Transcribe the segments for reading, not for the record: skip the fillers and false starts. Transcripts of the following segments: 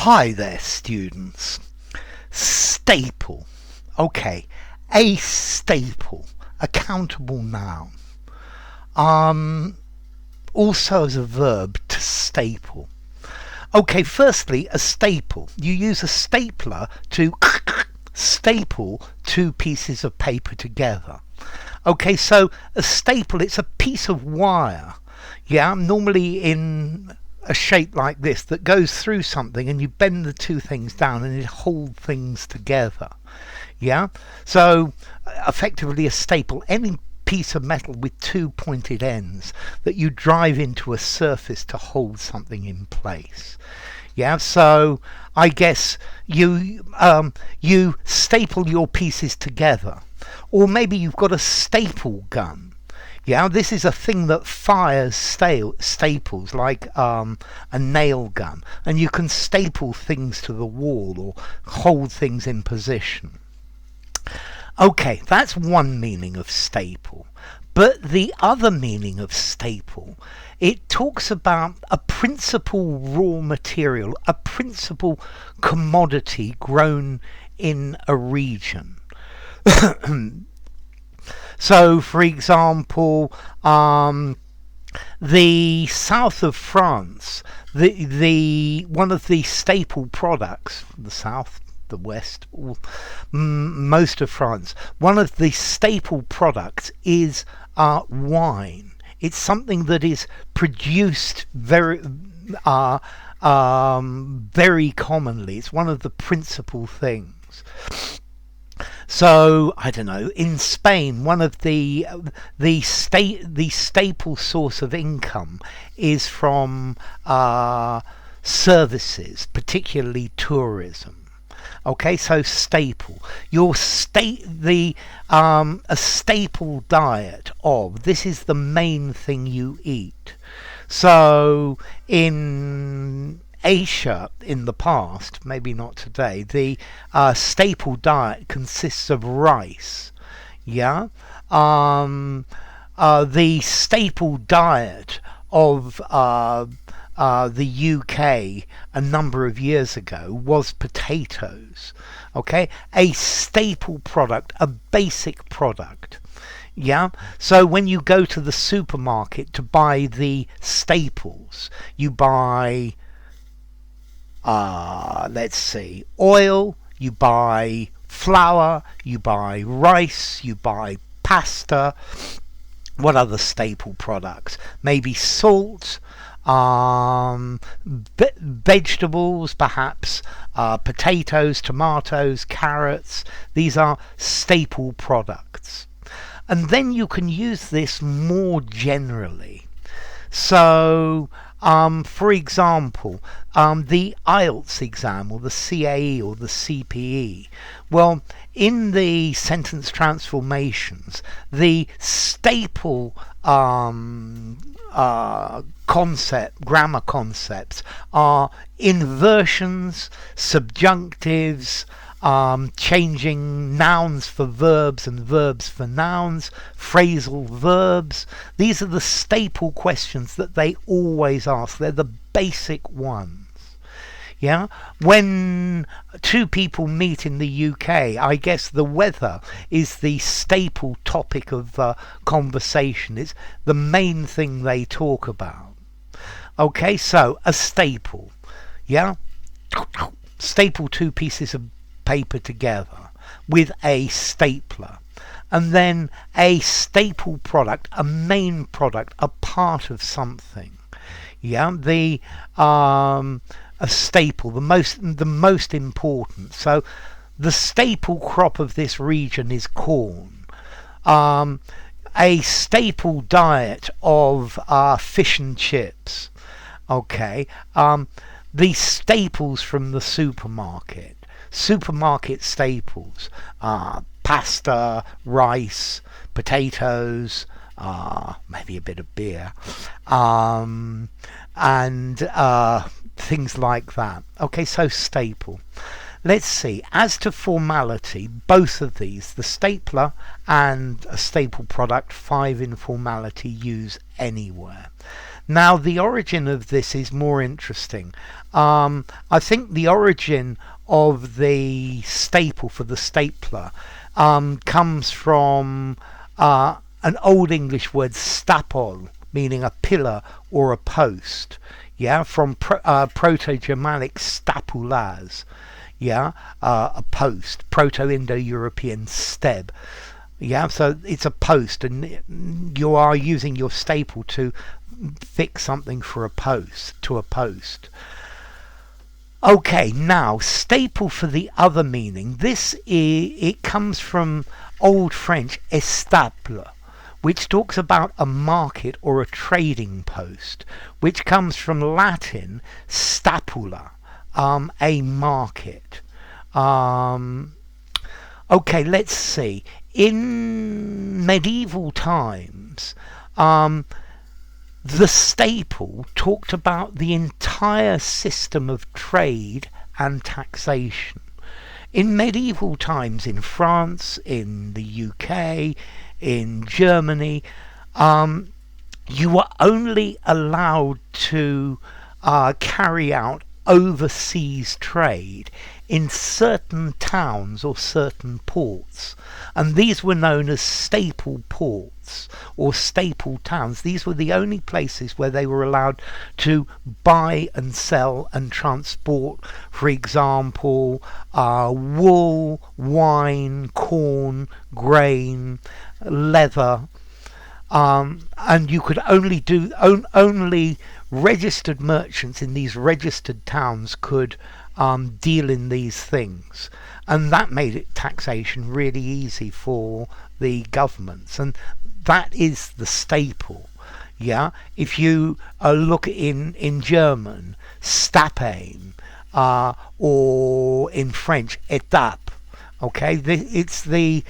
Hi there, students. Staple. Okay, a staple, a countable noun. Also as a verb, to staple. Okay, firstly, a staple. You use a stapler to staple two pieces of paper together. Okay, so a staple, it's a piece of wire, normally in a shape like this that goes through something, and you bend the two things down and it holds things together. So effectively a staple, any piece of metal with two pointed ends that you drive into a surface to hold something in place. So I guess you staple your pieces together, or maybe you've got a staple gun. This is a thing that fires staples, like a nail gun, and you can staple things to the wall or hold things in position. Okay, that's one meaning of staple. But the other meaning of staple, it talks about a principal raw material, a principal commodity grown in a region. So, for example, the south of France, one of the staple products, the south, the west, most of France, one of the staple products is wine. It's something that is produced very commonly. It's one of the principal things. So I don't know. In Spain, one of the staple source of income is from services, particularly tourism. Okay, so staple. A staple diet of, this is the main thing you eat. So in Asia in the past, maybe not today, the staple diet consists of rice. The staple diet of the UK a number of years ago was potatoes. Okay, a staple product, a basic product. So when you go to the supermarket to buy the staples, you buy let's see, oil, you buy flour, you buy rice, you buy pasta. What other staple products? Maybe salt, vegetables, perhaps potatoes, tomatoes, carrots. These are staple products. And then you can use this more generally. So for example, the IELTS exam, or the CAE, or the CPE, well, in the sentence transformations, the staple grammar concepts are inversions, subjunctives, changing nouns for verbs and verbs for nouns, phrasal verbs. These are the staple questions that they always ask. They're the basic ones. When two people meet in the UK, I guess the weather is the staple topic of conversation. It's the main thing they talk about. Okay, so a staple. Staple two pieces of paper together with a stapler. And then a staple product, a main product, a part of something. A staple, the most important. So the staple crop of this region is corn. A staple diet of fish and chips. Okay. The staples from the supermarket. Supermarket staples. Pasta, rice, potatoes, maybe a bit of beer, and things like that. Okay, so staple. Let's see. As to formality, both of these, the stapler and a staple product, 5 in formality, use anywhere. Now, the origin of this is more interesting. I think the origin of the staple for the stapler comes from an Old English word stapol, meaning a pillar or a post. Yeah, from Proto-Germanic stapulas. Yeah, a post, Proto-Indo-European steb. Yeah, so it's a post, and you are using your staple to fix something for a post, to a post. Okay, now staple for the other meaning. It comes from Old French estable, which talks about a market or a trading post, which comes from Latin stapula, a market. Okay, let's see. In medieval times, the staple talked about the entire system of trade and taxation. In medieval times, in France, in the UK, in Germany, you were only allowed to carry out overseas trade in certain towns or certain ports, and these were known as staple ports or staple towns. These were the only places where they were allowed to buy and sell and transport, for example, wool, wine, corn, grain, leather, and you could only only registered merchants in these registered towns could deal in these things, and that made it taxation really easy for the governments, and that is the staple. Yeah, if you look in German, Stapen, or in French, étape. Okay, it's the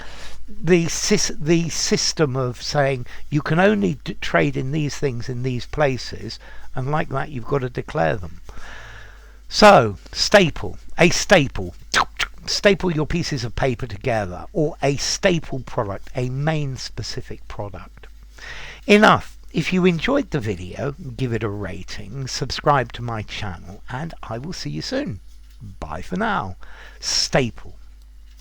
system of saying you can only trade in these things in these places, and like that you've got to declare them. So, staple, a staple. Staple your pieces of paper together, or a staple product, a main specific product. Enough. If you enjoyed the video, give it a rating, subscribe to my channel, and I will see you soon. Bye for now. Staple.